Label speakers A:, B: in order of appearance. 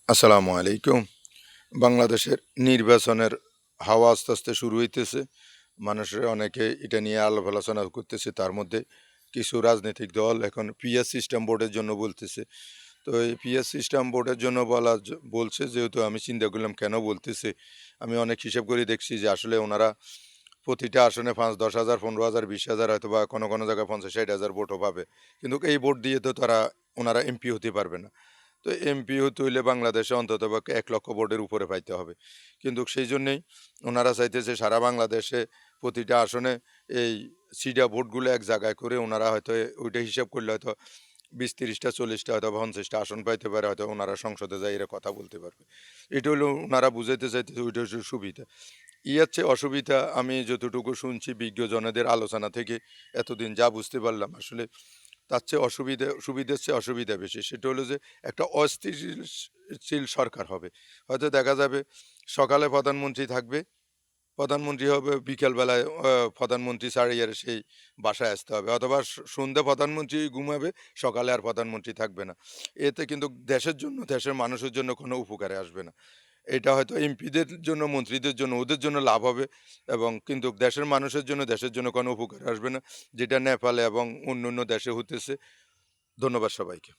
A: আসসালামু আলাইকুম। বাংলাদেশের নির্বাচনের হাওয়া আস্তে, আস্তে শুরু হইতেছে। মানুষের অনেকে এটা নিয়ে আলাপ আলোচনা করতেছে। তার মধ্যে কিছু রাজনৈতিক দল এখন পিএস সিস্টেম বোর্ডের জন্য বলতেছে। তো এই পিএস সিস্টেম বোর্ডের জন্য বলছে যেহেতু আমি চিন্তা করলাম কেন বলতেছে? আমি অনেক হিসাব করে দেখছি যে আসলে উনারা প্রতিটা আসনে ৫, ১০,০০০, ১৫,০০০, ২০,০০০ হয়তোবা কোনো জায়গায় ৫০-৬০,০০০ ভোটও পাবে। কিন্তু এই ভোট দিয়ে তো উনারা এমপি হতে পারবে না। তো এমপি হতে হইলে বাংলাদেশে অন্ততপক্ষে ১,০০,০০০ ভোটের উপরে পাইতে হবে। কিন্তু সেই জন্যেই উনারা চাইতেছে সারা বাংলাদেশে প্রতিটা আসনে এই সিডা ভোটগুলো এক জায়গায় করে উনারা হয়তো ওইটা হিসাব করলে হয়তো ২০, ৩০টা, ৪০টা হয়তো ৫০টা আসন পাইতে পারে, হয়তো উনারা সংসদে যাই এরা কথা বলতে পারবে। এটা হলো উনারা বুঝাইতে চাইতেছে ওইটা হচ্ছে সুবিধা। ইয়ার চেয়ে অসুবিধা আমি যতটুকু শুনছি বিজ্ঞজনেদের আলোচনা থেকে এতদিন যা বুঝতে পারলাম আসলে তার চেয়ে সুবিধার চেয়ে অসুবিধা বেশি। সেটা হলো যে একটা অস্থিতিশীল সরকার হবে। হয়তো দেখা যাবে সকালে প্রধানমন্ত্রী থাকবে, প্রধানমন্ত্রী হবে বিকেলবেলায় প্রধানমন্ত্রী ছাড়িয়ে সেই বাসায় আসতে হবে। অথবা সন্ধ্যা প্রধানমন্ত্রী ঘুমাবে, সকালে আর প্রধানমন্ত্রী থাকবে না। এতে কিন্তু দেশের জন্য, দেশের মানুষের জন্য কোনো উপকারে আসবে না। এটা হয়তো এমপিদের জন্য, মন্ত্রীদের জন্য, ওদের জন্য লাভ হবে এবং কিন্তু দেশের মানুষের জন্য, দেশের জন্য কোনো উপকারে আসবে না। যেটা নেপালে এবং অন্যান্য দেশে হইতেছে। ধন্যবাদ সবাইকে।